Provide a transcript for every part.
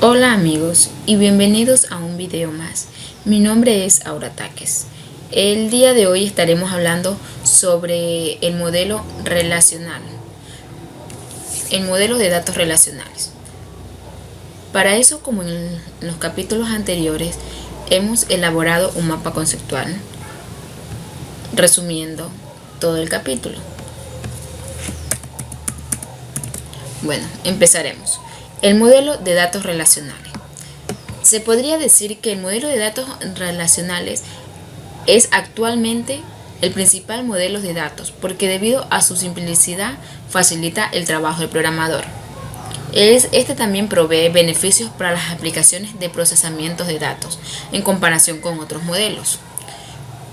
Hola amigos y bienvenidos a un video más. Mi nombre es Aura Taques. El día de hoy estaremos hablando sobre el modelo relacional, el modelo de datos relacionales. Para eso, como en los capítulos anteriores, hemos elaborado un mapa conceptual resumiendo todo el capítulo. Bueno, empezaremos. El modelo de datos relacionales. Se podría decir que el modelo de datos relacionales es actualmente el principal modelo de datos porque debido a su simplicidad facilita el trabajo del programador. Este también provee beneficios para las aplicaciones de procesamiento de datos en comparación con otros modelos.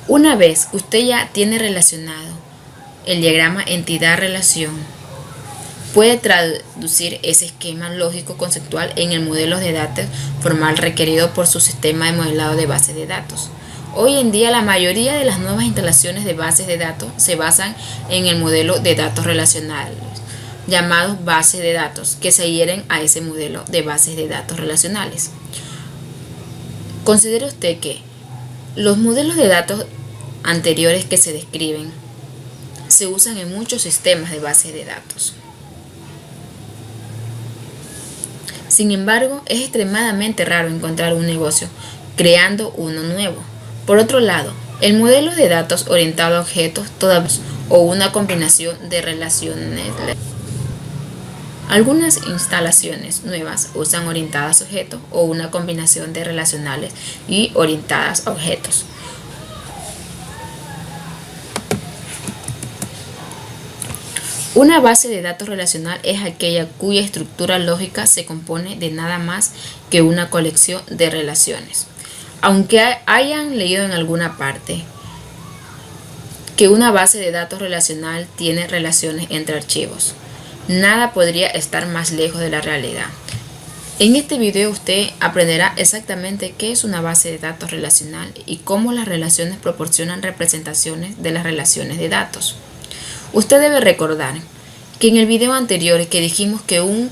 Una vez que usted ya tiene relacionado el diagrama entidad-relación, puede traducir ese esquema lógico conceptual en el modelo de datos formal requerido por su sistema de modelado de bases de datos. Hoy en día la mayoría de las nuevas instalaciones de bases de datos se basan en el modelo de datos relacionales, llamados bases de datos, que se adhieren a ese modelo de bases de datos relacionales. Considere usted que los modelos de datos anteriores que se describen se usan en muchos sistemas de bases de datos. Sin embargo, es extremadamente raro encontrar un negocio creando uno nuevo. Por otro lado, el modelo de datos orientado a objetos o una combinación de relaciones. Algunas instalaciones nuevas usan orientadas a objetos o una combinación de relacionales y orientadas a objetos. Una base de datos relacional es aquella cuya estructura lógica se compone de nada más que una colección de relaciones. Aunque hayan leído en alguna parte que una base de datos relacional tiene relaciones entre archivos, nada podría estar más lejos de la realidad. En este video usted aprenderá exactamente qué es una base de datos relacional y cómo las relaciones proporcionan representaciones de las relaciones de datos. Usted debe recordar que en el video anterior que dijimos que un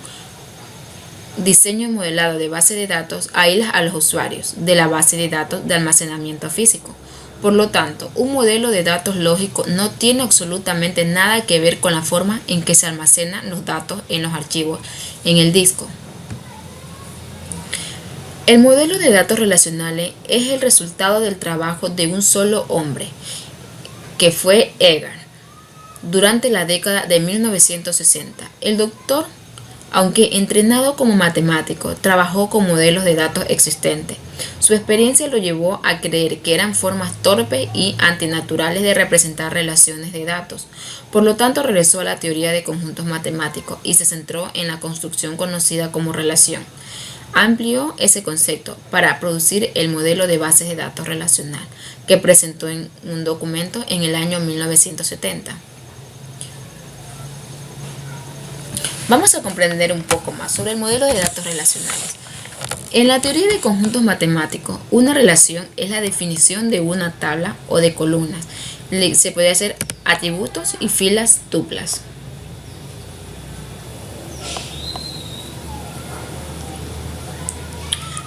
diseño modelado de base de datos aísla a los usuarios de la base de datos de almacenamiento físico. Por lo tanto, un modelo de datos lógico no tiene absolutamente nada que ver con la forma en que se almacenan los datos en los archivos en el disco. El modelo de datos relacionales es el resultado del trabajo de un solo hombre, que fue Edgar. Durante la década de 1960, el doctor, aunque entrenado como matemático, trabajó con modelos de datos existentes. Su experiencia lo llevó a creer que eran formas torpes y antinaturales de representar relaciones de datos. Por lo tanto, regresó a la teoría de conjuntos matemáticos y se centró en la construcción conocida como relación. Amplió ese concepto para producir el modelo de bases de datos relacional, que presentó en un documento en el año 1970. Vamos a comprender un poco más sobre el modelo de datos relacionales. En la teoría de conjuntos matemáticos, una relación es la definición de una tabla o de columnas. Se puede hacer atributos y filas tuplas.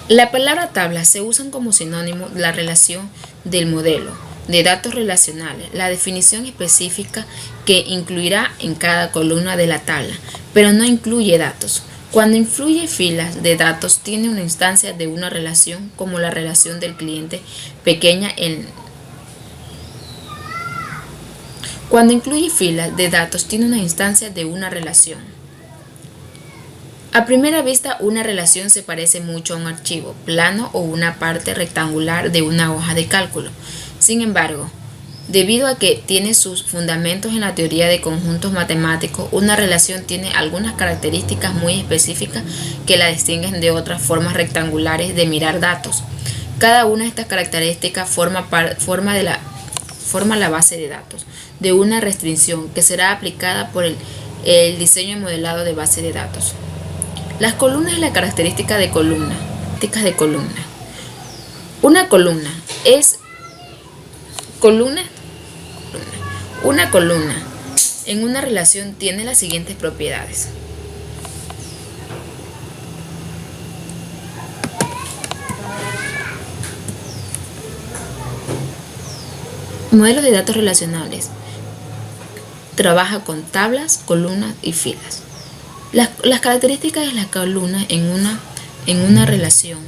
La palabra tabla se usa como sinónimo de la relación del modelo de datos relacionales, la definición específica que incluirá en cada columna de la tabla, pero no incluye datos. Cuando incluye filas de datos, tiene una instancia de una relación como la relación del cliente pequeña Cuando incluye filas de datos, tiene una instancia de una relación. A primera vista, una relación se parece mucho a un archivo plano o una parte rectangular de una hoja de cálculo. Sin embargo, debido a que tiene sus fundamentos en la teoría de conjuntos matemáticos, una relación tiene algunas características muy específicas que la distinguen de otras formas rectangulares de mirar datos. Cada una de estas características forma la base de datos de una restricción que será aplicada por el diseño modelado de base de datos. Las columnas y la característica de columna. Una columna es una columna en una relación tiene las siguientes propiedades. Modelos de datos relacionales. Trabaja con tablas, columnas y filas. Las características de las columnas en una relación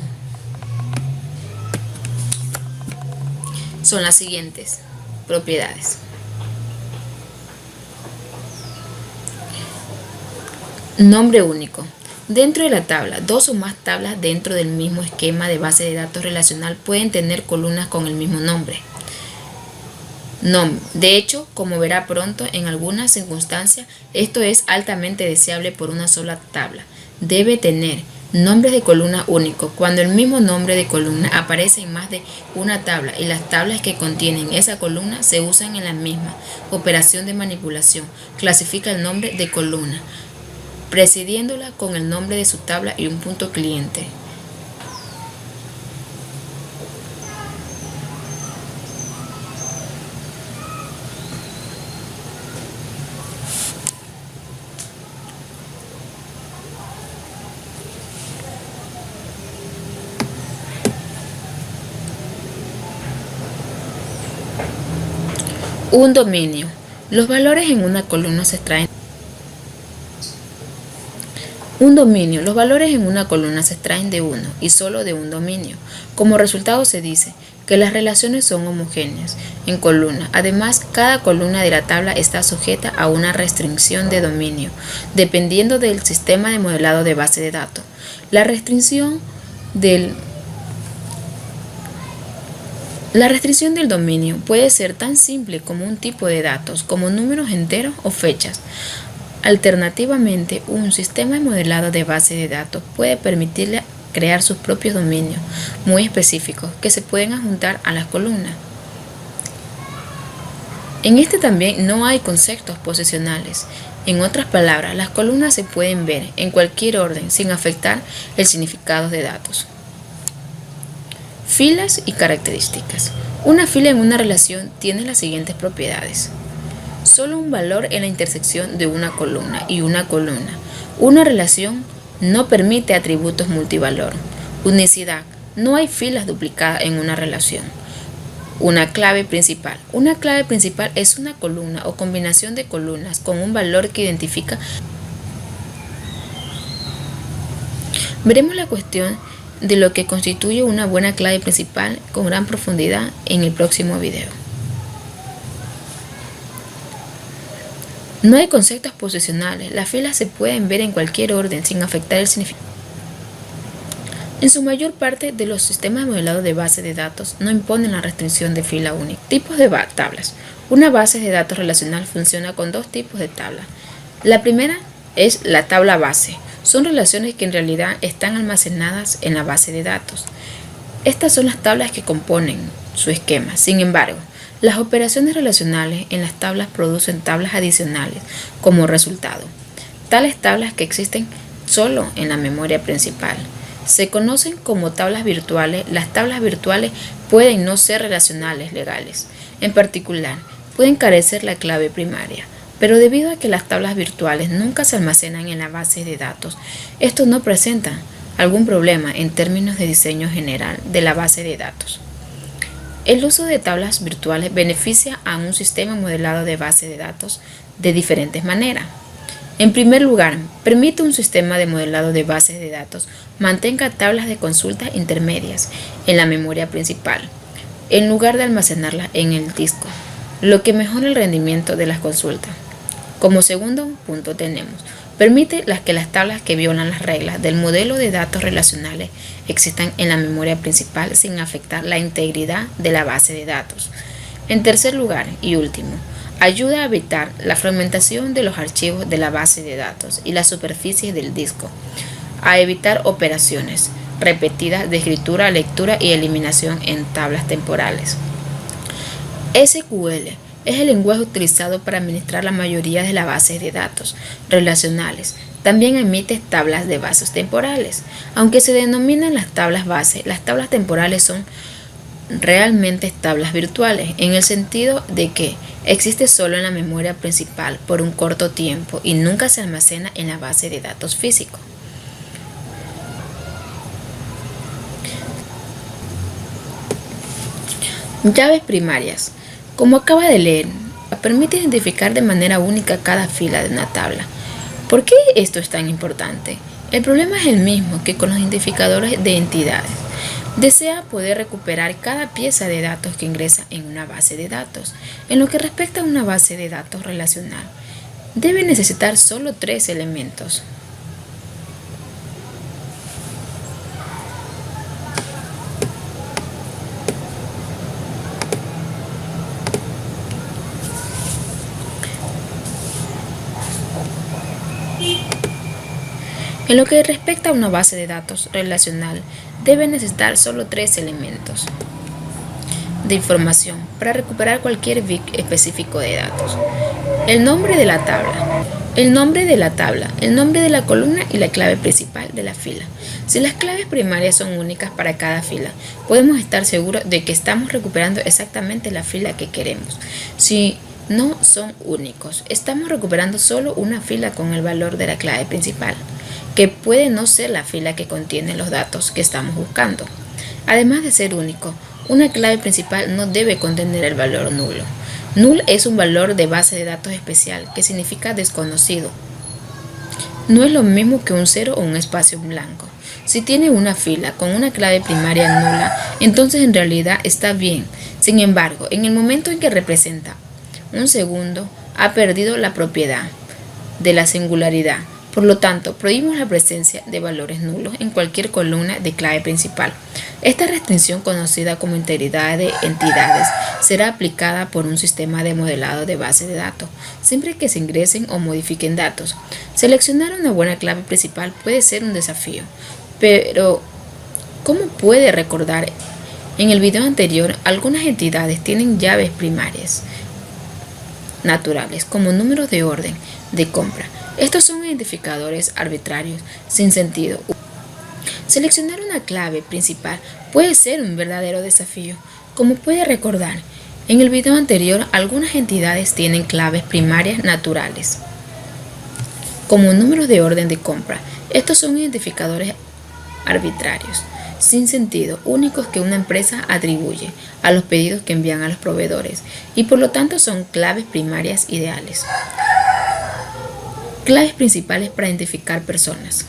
son las siguientes propiedades. Nombre único. Dentro de la tabla, dos o más tablas dentro del mismo esquema de base de datos relacional pueden tener columnas con el mismo nombre. De hecho, como verá pronto, en algunas circunstancias, esto es altamente deseable por una sola tabla. Debe tener nombres de columna únicos. Cuando el mismo nombre de columna aparece en más de una tabla y las tablas que contienen esa columna se usan en la misma operación de manipulación, clasifica el nombre de columna, precediéndola con el nombre de su tabla y un punto cliente. Un dominio. Los valores en una columna se extraen. Un dominio. Los valores en una columna se extraen de uno y solo de un dominio. Como resultado se dice que las relaciones son homogéneas en columna. Además, cada columna de la tabla está sujeta a una restricción de dominio, dependiendo del sistema de modelado de base de datos. La restricción del dominio puede ser tan simple como un tipo de datos, como números enteros o fechas. Alternativamente, un sistema de modelado de base de datos puede permitirle crear sus propios dominios muy específicos que se pueden adjuntar a las columnas. En este también no hay conceptos posicionales. En otras palabras, las columnas se pueden ver en cualquier orden sin afectar el significado de datos. Filas y características. Una fila en una relación tiene las siguientes propiedades. Solo un valor en la intersección de una columna y una columna. Una relación no permite atributos multivalor. Unicidad. No hay filas duplicadas en una relación. Una clave principal. Una clave principal es una columna o combinación de columnas con un valor que identifica. Veremos la cuestión de lo que constituye una buena clave principal con gran profundidad en el próximo video. No hay conceptos posicionales. Las filas se pueden ver en cualquier orden sin afectar el significado. En su mayor parte de los sistemas de modelado de base de datos no imponen la restricción de fila única. Tipos de tablas. Una base de datos relacional funciona con dos tipos de tablas. La primera es la tabla base. Son relaciones que en realidad están almacenadas en la base de datos. Estas son las tablas que componen su esquema. Sin embargo, las operaciones relacionales en las tablas producen tablas adicionales como resultado. Tales tablas que existen solo en la memoria principal se conocen como tablas virtuales. Las tablas virtuales pueden no ser relacionales legales. En particular, pueden carecer la clave primaria. Pero debido a que las tablas virtuales nunca se almacenan en la base de datos, esto no presenta algún problema en términos de diseño general de la base de datos. El uso de tablas virtuales beneficia a un sistema modelado de base de datos de diferentes maneras. En primer lugar, permite un sistema de modelado de bases de datos mantenga tablas de consulta intermedias en la memoria principal, en lugar de almacenarlas en el disco, lo que mejora el rendimiento de las consultas. Como segundo punto tenemos, permite que las tablas que violan las reglas del modelo de datos relacionales existan en la memoria principal sin afectar la integridad de la base de datos. En tercer lugar y último, ayuda a evitar la fragmentación de los archivos de la base de datos y la superficie del disco, a evitar operaciones repetidas de escritura, lectura y eliminación en tablas temporales. SQL es el lenguaje utilizado para administrar la mayoría de las bases de datos relacionales. También emite tablas de bases temporales. Aunque se denominan las tablas base, las tablas temporales son realmente tablas virtuales, en el sentido de que existe solo en la memoria principal por un corto tiempo y nunca se almacena en la base de datos físico. Llaves primarias. Como acaba de leer, permite identificar de manera única cada fila de una tabla. ¿Por qué esto es tan importante? El problema es el mismo que con los identificadores de entidades. Desea poder recuperar cada pieza de datos que ingresa en una base de datos. En lo que respecta a una base de datos relacional, debe necesitar solo 3 elementos. En lo que respecta a una base de datos relacional, debe necesitar solo 3 elementos de información para recuperar cualquier bit específico de datos. El nombre de la tabla, el nombre de la columna y la clave principal de la fila. Si las claves primarias son únicas para cada fila, podemos estar seguros de que estamos recuperando exactamente la fila que queremos. Si no son únicos, estamos recuperando solo una fila con el valor de la clave principal, que puede no ser la fila que contiene los datos que estamos buscando. Además de ser único, una clave principal no debe contener el valor nulo. Null es un valor de base de datos especial que significa desconocido. No es lo mismo que un cero o un espacio blanco. Si tiene una fila con una clave primaria nula, entonces en realidad está bien. Sin embargo, en el momento en que representa un segundo, ha perdido la propiedad de la singularidad. Por lo tanto, prohibimos la presencia de valores nulos en cualquier columna de clave principal. Esta restricción, conocida como integridad de entidades, será aplicada por un sistema de modelado de base de datos, siempre que se ingresen o modifiquen datos. Seleccionar una buena clave principal puede ser un desafío, pero ¿cómo puede recordar? En el video anterior, algunas entidades tienen llaves primarias naturales, como números de orden de compra. Estos son identificadores arbitrarios, sin sentido. Seleccionar una clave principal puede ser un verdadero desafío. Como puede recordar, en el video anterior, algunas entidades tienen claves primarias naturales, como números de orden de compra. Estos son identificadores arbitrarios, sin sentido, únicos que una empresa atribuye a los pedidos que envían a los proveedores, y por lo tanto son claves primarias ideales. Claves principales para identificar personas.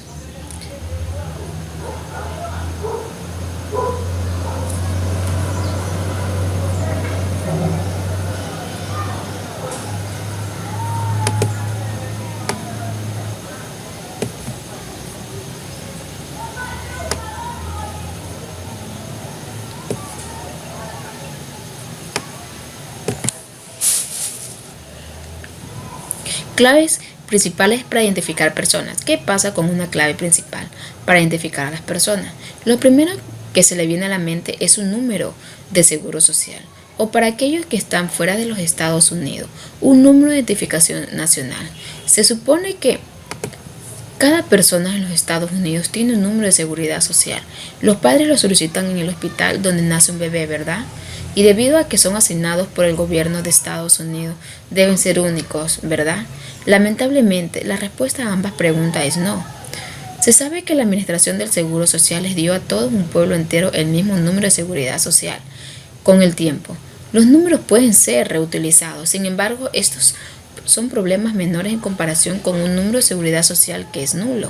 Claves principales para identificar personas. ¿Qué pasa con una clave principal para identificar a las personas? Lo primero que se le viene a la mente es un número de seguro social, o para aquellos que están fuera de los Estados Unidos, un número de identificación nacional. Se supone que cada persona en los Estados Unidos tiene un número de seguridad social. Los padres lo solicitan en el hospital donde nace un bebé, ¿verdad? Y debido a que son asignados por el gobierno de Estados Unidos, deben ser únicos, ¿verdad? Lamentablemente, la respuesta a ambas preguntas es no. Se sabe que la Administración del Seguro Social les dio a todo un pueblo entero el mismo número de seguridad social. Con el tiempo, los números pueden ser reutilizados. Sin embargo, estos son problemas menores en comparación con un número de seguridad social que es nulo.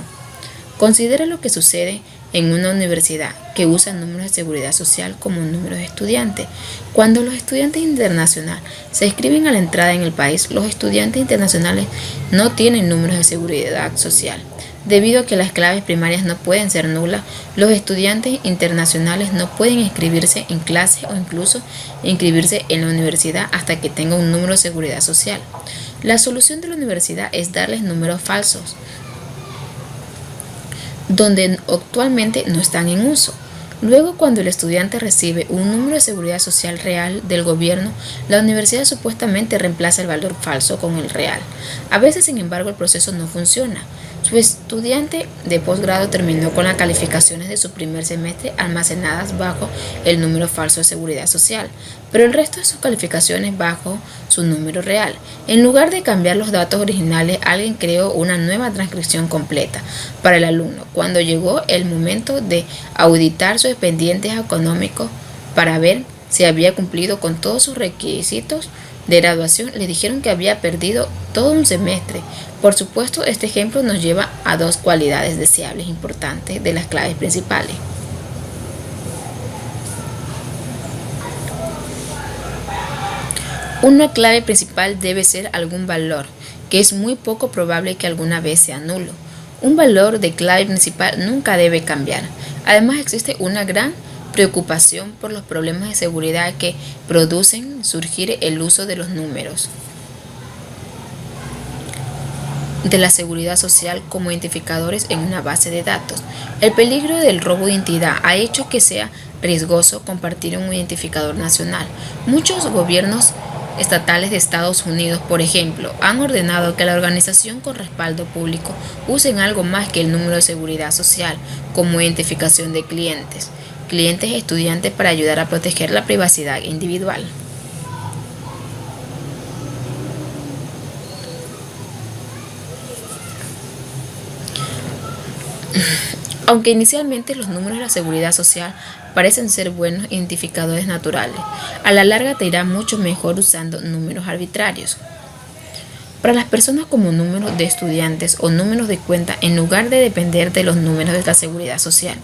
Considera lo que sucede en una universidad que usa números de seguridad social como un número de estudiante. Cuando los estudiantes internacionales se inscriben a la entrada en el país, los estudiantes internacionales no tienen números de seguridad social. Debido a que las claves primarias no pueden ser nulas, los estudiantes internacionales no pueden inscribirse en clases o incluso inscribirse en la universidad hasta que tengan un número de seguridad social. La solución de la universidad es darles números falsos, donde actualmente no están en uso. Luego, cuando el estudiante recibe un número de seguridad social real del gobierno, la universidad supuestamente reemplaza el valor falso con el real. A veces, sin embargo, el proceso no funciona. Su estudiante de posgrado terminó con las calificaciones de su primer semestre almacenadas bajo el número falso de seguridad social, pero el resto de sus calificaciones bajo su número real. En lugar de cambiar los datos originales, alguien creó una nueva transcripción completa para el alumno. Cuando llegó el momento de auditar sus expedientes económicos para ver si había cumplido con todos sus requisitos de graduación, le dijeron que había perdido todo un semestre. Por supuesto, este ejemplo nos lleva a dos cualidades deseables importantes de las claves principales. Una clave principal debe ser algún valor, que es muy poco probable que alguna vez sea nulo. Un valor de clave principal nunca debe cambiar. Además, existe una gran preocupación por los problemas de seguridad que producen surgir el uso de los números de la seguridad social como identificadores en una base de datos. El peligro del robo de identidad ha hecho que sea riesgoso compartir un identificador nacional. Muchos gobiernos estatales de Estados Unidos, por ejemplo, han ordenado que la organización con respaldo público usen algo más que el número de seguridad social como identificación de clientes estudiantes para ayudar a proteger la privacidad individual. Aunque inicialmente los números de la seguridad social parecen ser buenos identificadores naturales, a la larga te irá mucho mejor usando números arbitrarios para las personas como números de estudiantes o números de cuenta en lugar de depender de los números de la seguridad social,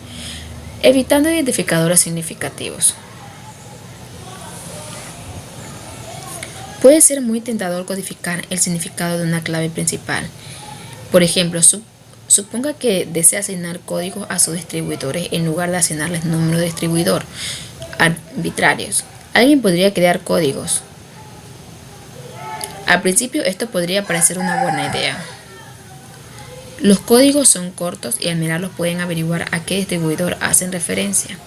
evitando identificadores significativos. Puede ser muy tentador codificar el significado de una clave principal. Por ejemplo, suponga que desea asignar códigos a sus distribuidores en lugar de asignarles números de distribuidor arbitrarios. Alguien podría crear códigos. Al principio esto podría parecer una buena idea. Los códigos son cortos y al mirarlos pueden averiguar a qué distribuidor hacen referencia.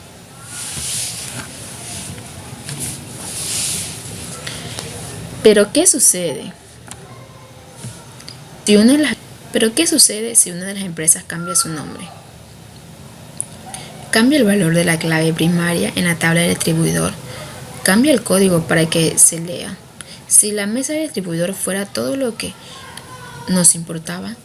Pero ¿qué sucede si una de las empresas cambia su nombre? Cambia el valor de la clave primaria en la tabla del distribuidor. Cambia el código para que se lea. Si la mesa del distribuidor fuera todo lo que nos importaba,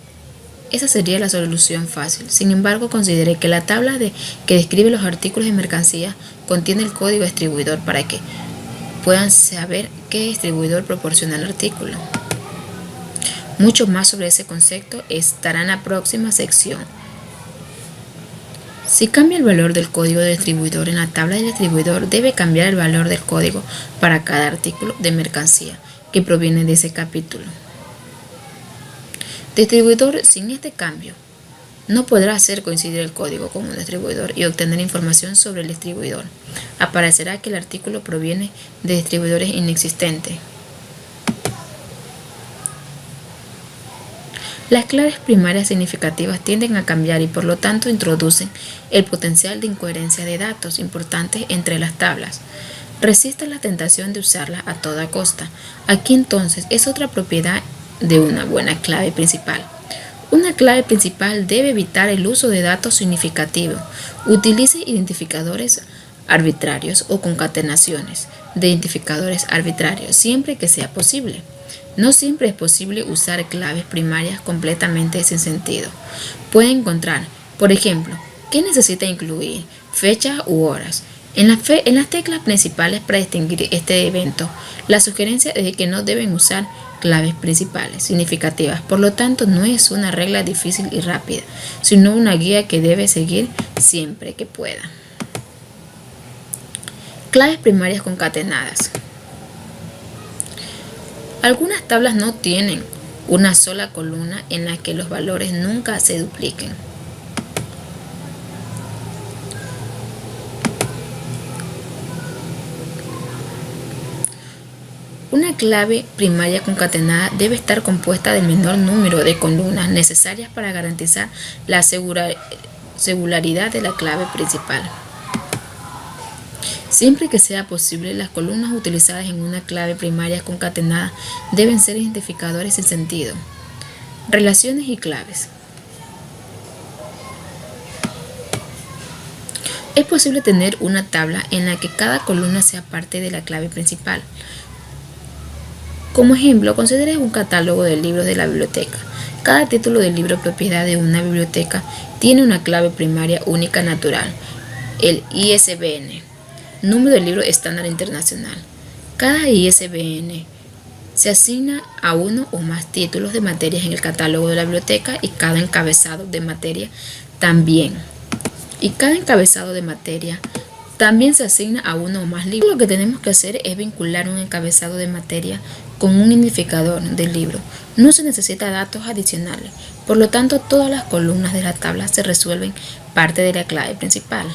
esa sería la solución fácil. Sin embargo, consideré que la tabla que describe los artículos de mercancía contiene el código distribuidor para que puedan saber qué distribuidor proporciona el artículo. Mucho más sobre ese concepto estará en la próxima sección. Si cambia el valor del código de distribuidor en la tabla del distribuidor, debe cambiar el valor del código para cada artículo de mercancía que proviene de ese capítulo. Distribuidor sin este cambio no podrá hacer coincidir el código con un distribuidor y obtener información sobre el distribuidor. Aparecerá que el artículo proviene de distribuidores inexistentes. Las claves primarias significativas tienden a cambiar y por lo tanto introducen el potencial de incoherencia de datos importantes entre las tablas. Resista la tentación de usarlas a toda costa. Aquí entonces es otra propiedad de una buena clave principal. Una clave principal debe evitar el uso de datos significativos. Utilice identificadores arbitrarios o concatenaciones de identificadores arbitrarios siempre que sea posible. No siempre es posible usar claves primarias completamente sin sentido. Puede encontrar, por ejemplo, qué necesita incluir, fechas u horas. En las teclas principales para distinguir este evento, la sugerencia es de que no deben usar claves principales significativas. Por lo tanto, no es una regla difícil y rápida, sino una guía que debe seguir siempre que pueda. Claves primarias concatenadas. Algunas tablas no tienen una sola columna en la que los valores nunca se dupliquen. Una clave primaria concatenada debe estar compuesta del menor número de columnas necesarias para garantizar la singularidad de la clave principal. Siempre que sea posible, las columnas utilizadas en una clave primaria concatenada deben ser identificadores sin sentido. Relaciones y claves. Es posible tener una tabla en la que cada columna sea parte de la clave principal. Como ejemplo, considere un catálogo de libros de la biblioteca. Cada título del libro propiedad de una biblioteca tiene una clave primaria única natural, el ISBN. número de libro estándar internacional. Cada ISBN se asigna a uno o más títulos de materias en el catálogo de la biblioteca y cada encabezado de materia también. También se asigna a uno o más libros. Lo que tenemos que hacer es vincular un encabezado de materia con un identificador del libro. No se necesita datos adicionales, por lo tanto todas las columnas de la tabla se resuelven parte de la clave principal.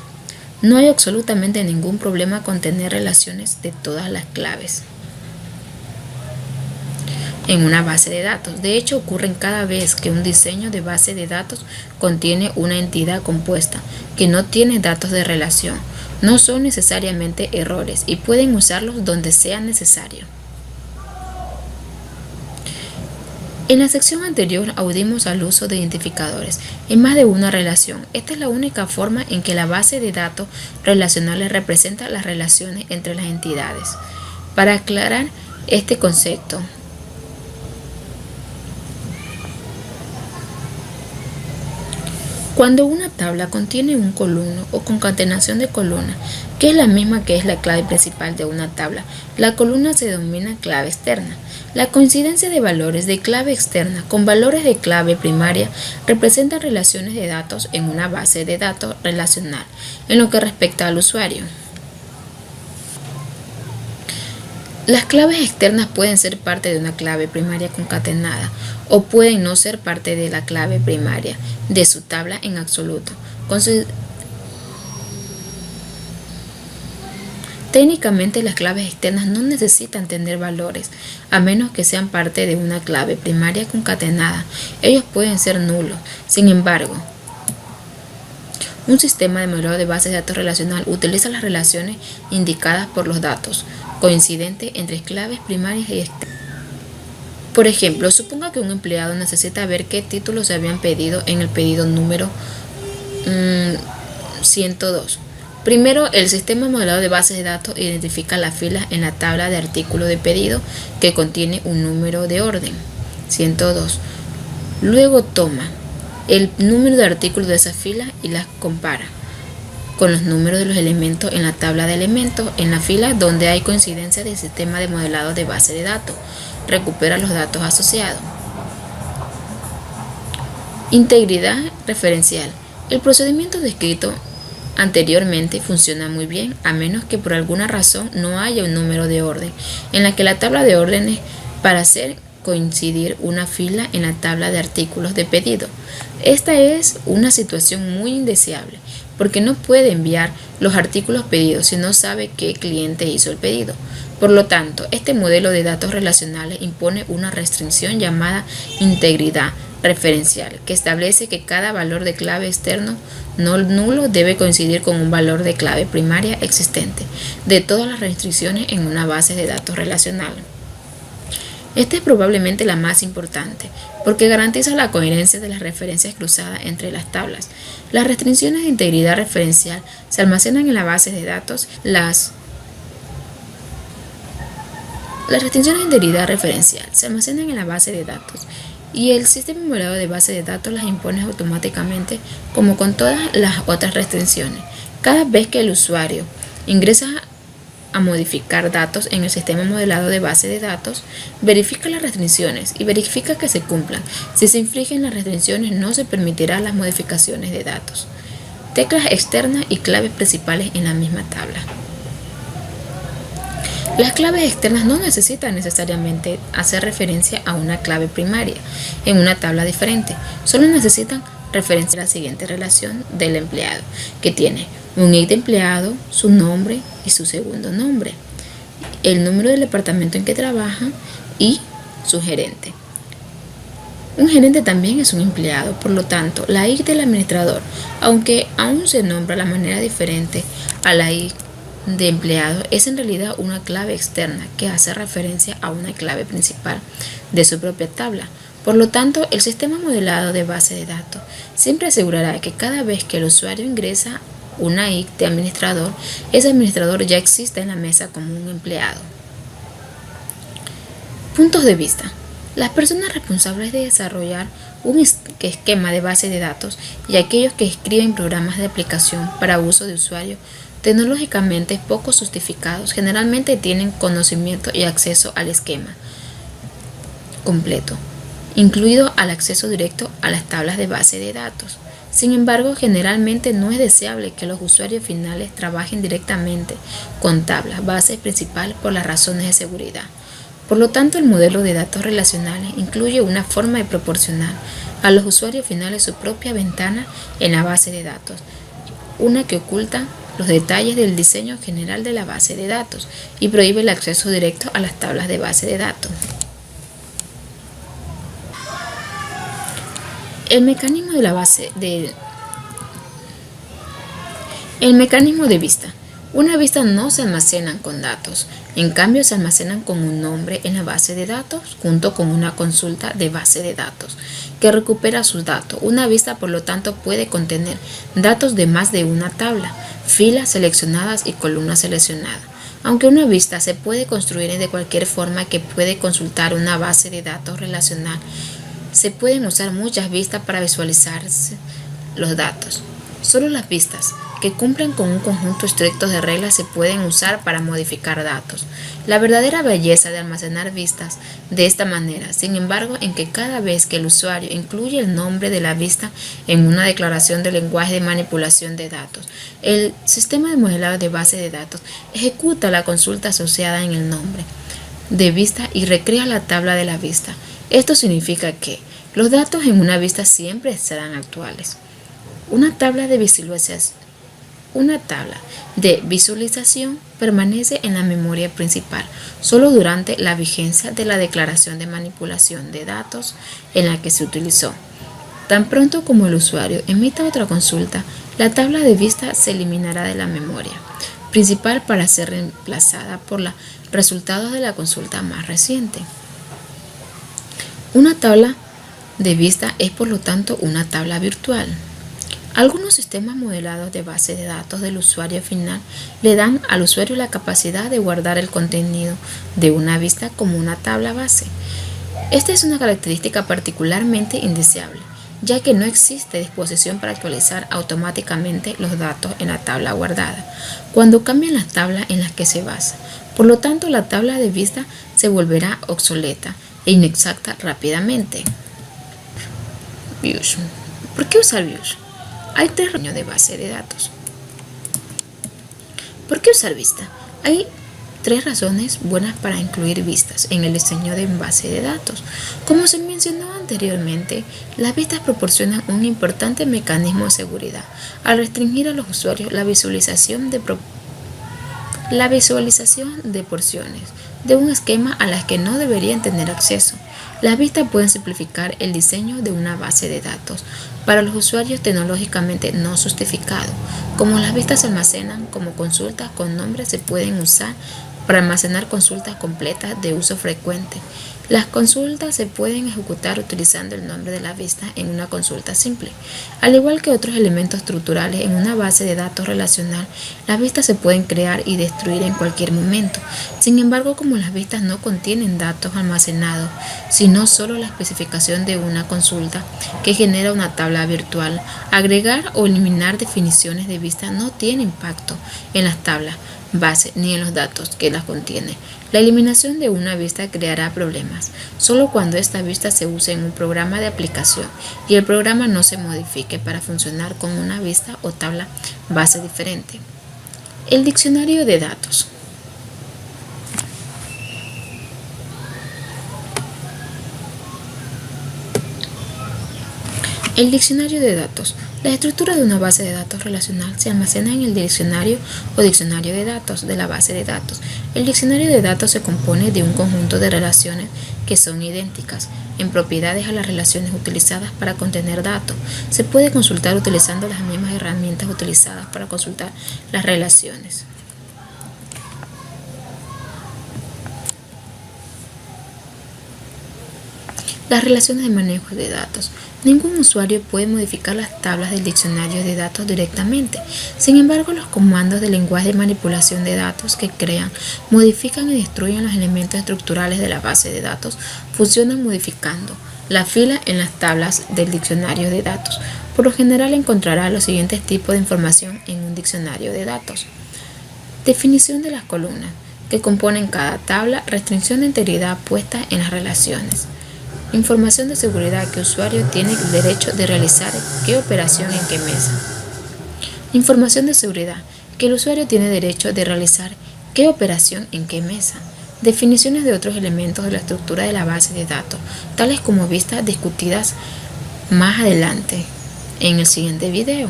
No hay absolutamente ningún problema con tener relaciones de todas las claves en una base de datos. De hecho, ocurren cada vez que un diseño de base de datos contiene una entidad compuesta que no tiene datos de relación. No son necesariamente errores y pueden usarlos donde sea necesario. En la sección anterior aludimos al uso de identificadores en más de una relación. Esta es la única forma en que la base de datos relacionales representa las relaciones entre las entidades. Para aclarar este concepto, cuando una tabla contiene un coluno o concatenación de columnas, que es la misma que es la clave principal de una tabla, la columna se denomina clave externa. La coincidencia de valores de clave externa con valores de clave primaria representa relaciones de datos en una base de datos relacional en lo que respecta al usuario. Las claves externas pueden ser parte de una clave primaria concatenada o pueden no ser parte de la clave primaria de su tabla en absoluto. Técnicamente, las claves externas no necesitan tener valores, a menos que sean parte de una clave primaria concatenada. Ellos pueden ser nulos. Sin embargo, un sistema de modelado de bases de datos relacional utiliza las relaciones indicadas por los datos coincidentes entre claves primarias y externas. Por ejemplo, suponga que un empleado necesita ver qué títulos se habían pedido en el pedido número 102. Primero, el sistema modelado de bases de datos identifica las filas en la tabla de artículo de pedido que contiene un número de orden, 102. Luego toma el número de artículos de esa fila y las compara con los números de los elementos en la tabla de elementos en la fila donde hay coincidencia del sistema de modelado de base de datos. Recupera los datos asociados. Integridad referencial. El procedimiento descrito anteriormente funciona muy bien, a menos que por alguna razón no haya un número de orden en la que la tabla de órdenes para hacer coincidir una fila en la tabla de artículos de pedido. Esta es una situación muy indeseable, porque no puede enviar los artículos pedidos si no sabe qué cliente hizo el pedido. Por lo tanto, este modelo de datos relacionales impone una restricción llamada integridad referencial, que establece que cada valor de clave externo no nulo debe coincidir con un valor de clave primaria existente de todas las restricciones en una base de datos relacional. Esta es probablemente la más importante, porque garantiza la coherencia de las referencias cruzadas entre las tablas. Las restricciones de integridad referencial se almacenan en la base de datos. Las restricciones de integridad referencial se almacenan en la base de datos y el sistema modelado de base de datos las impone automáticamente, como con todas las otras restricciones. Cada vez que el usuario ingresa a modificar datos en el sistema modelado de base de datos, verifica las restricciones y verifica que se cumplan. Si se infringen las restricciones, no se permitirán las modificaciones de datos. Teclas externas y claves principales en la misma tabla. Las claves externas no necesitan necesariamente hacer referencia a una clave primaria en una tabla diferente. Solo necesitan referencia a la siguiente relación del empleado, que tiene un ID de empleado, su nombre y su segundo nombre, el número del departamento en que trabaja y su gerente. Un gerente también es un empleado, por lo tanto, la ID del administrador, aunque aún se nombra de manera diferente a la ID de empleado, es en realidad una clave externa que hace referencia a una clave principal de su propia tabla. Por lo tanto, el sistema modelado de base de datos siempre asegurará que cada vez que el usuario ingresa una ID de administrador, ese administrador ya existe en la mesa como un empleado. Puntos de vista. Las personas responsables de desarrollar un esquema de base de datos y aquellos que escriben programas de aplicación para uso de usuario tecnológicamente poco sofisticados generalmente tienen conocimiento y acceso al esquema completo, incluido al acceso directo a las tablas de base de datos. Sin embargo, generalmente no es deseable que los usuarios finales trabajen directamente con tablas base principal por las razones de seguridad. Por lo tanto, el modelo de datos relacionales incluye una forma de proporcionar a los usuarios finales su propia ventana en la base de datos, una que oculta los detalles del diseño general de la base de datos y prohíbe el acceso directo a las tablas de base de datos. El mecanismo de vista. Una vista no se almacena con datos, en cambio se almacenan con un nombre en la base de datos junto con una consulta de base de datos que recupera sus datos. Una vista, por lo tanto, puede contener datos de más de una tabla, filas seleccionadas y columnas seleccionadas. Aunque una vista se puede construir de cualquier forma que puede consultar una base de datos relacional, se pueden usar muchas vistas para visualizarse los datos. Solo las vistas que cumplen con un conjunto estricto de reglas se pueden usar para modificar datos. La verdadera belleza de almacenar vistas de esta manera, sin embargo, en que cada vez que el usuario incluye el nombre de la vista en una declaración de lenguaje de manipulación de datos, el sistema de modelado de base de datos ejecuta la consulta asociada en el nombre de vista y recrea la tabla de la vista. Esto significa que los datos en una vista siempre serán actuales. Una tabla de visualización permanece en la memoria principal solo durante la vigencia de la declaración de manipulación de datos en la que se utilizó. Tan pronto como el usuario emita otra consulta, la tabla de vista se eliminará de la memoria principal para ser reemplazada por los resultados de la consulta más reciente. Una tabla de vista es, por lo tanto, una tabla virtual. Algunos sistemas modelados de base de datos del usuario final le dan al usuario la capacidad de guardar el contenido de una vista como una tabla base. Esta es una característica particularmente indeseable, ya que no existe disposición para actualizar automáticamente los datos en la tabla guardada cuando cambian las tablas en las que se basa. Por lo tanto, la tabla de vista se volverá obsoleta e inexacta rápidamente. Views. ¿Por qué usar views? Hay tres razones de base de datos. ¿Por qué usar vista? Hay tres razones buenas para incluir vistas en el diseño de base de datos. Como se mencionó anteriormente, las vistas proporcionan un importante mecanismo de seguridad al restringir a los usuarios la visualización de porciones de un esquema a las que no deberían tener acceso. Las vistas pueden simplificar el diseño de una base de datos para los usuarios tecnológicamente no justificados. Como las vistas se almacenan como consultas con nombres, se pueden usar para almacenar consultas completas de uso frecuente. Las consultas se pueden ejecutar utilizando el nombre de la vista en una consulta simple. Al igual que otros elementos estructurales en una base de datos relacional, las vistas se pueden crear y destruir en cualquier momento. Sin embargo, como las vistas no contienen datos almacenados, sino solo la especificación de una consulta que genera una tabla virtual, agregar o eliminar definiciones de vista no tiene impacto en las tablas base ni en los datos que las contiene. La eliminación de una vista creará problemas solo cuando esta vista se use en un programa de aplicación y el programa no se modifique para funcionar con una vista o tabla base diferente. El diccionario de datos. El diccionario de datos. La estructura de una base de datos relacional se almacena en el diccionario o diccionario de datos de la base de datos. El diccionario de datos se compone de un conjunto de relaciones que son idénticas en propiedades a las relaciones utilizadas para contener datos. Se puede consultar utilizando las mismas herramientas utilizadas para consultar las relaciones. Las relaciones de manejo de datos. Ningún usuario puede modificar las tablas del diccionario de datos directamente. Sin embargo, los comandos de lenguaje de manipulación de datos que crean, modifican y destruyen los elementos estructurales de la base de datos funcionan modificando la fila en las tablas del diccionario de datos. Por lo general encontrará los siguientes tipos de información en un diccionario de datos. Definición de las columnas que componen cada tabla, restricción de integridad puesta en las relaciones. Información de seguridad que el usuario tiene el derecho de realizar qué operación en qué mesa. Información de seguridad que el usuario tiene derecho de realizar qué operación en qué mesa. Definiciones de otros elementos de la estructura de la base de datos, tales como vistas discutidas más adelante en el siguiente video.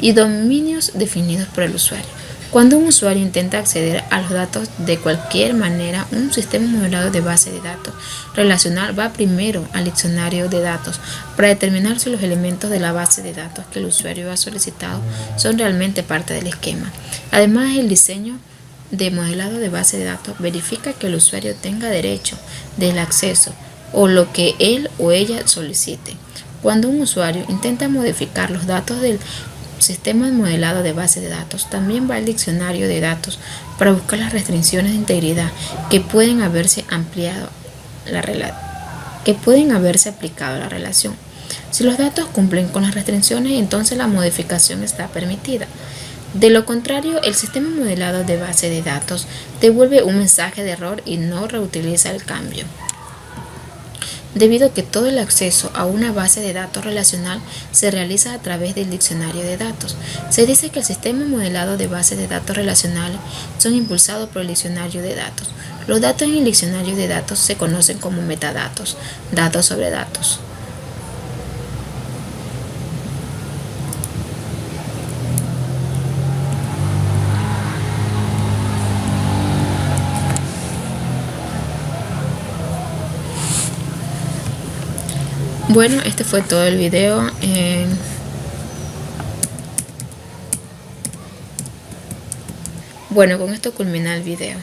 Y dominios definidos por el usuario. Cuando un usuario intenta acceder a los datos de cualquier manera, un sistema modelado de base de datos relacional va primero al diccionario de datos para determinar si los elementos de la base de datos que el usuario ha solicitado son realmente parte del esquema. Además, el diseño de modelado de base de datos verifica que el usuario tenga derecho del acceso o lo que él o ella solicite. Cuando un usuario intenta modificar los datos del sistema modelado de base de datos, también va al diccionario de datos para buscar las restricciones de integridad que pueden haberse aplicado a la relación. Si los datos cumplen con las restricciones, entonces la modificación está permitida. De lo contrario, el sistema modelado de base de datos devuelve un mensaje de error y no reutiliza el cambio. Debido a que todo el acceso a una base de datos relacional se realiza a través del diccionario de datos, se dice que el sistema modelado de base de datos relacionales son impulsados por el diccionario de datos. Los datos en el diccionario de datos se conocen como metadatos, datos sobre datos. Bueno, este fue todo el video. Bueno, con esto culmina el video.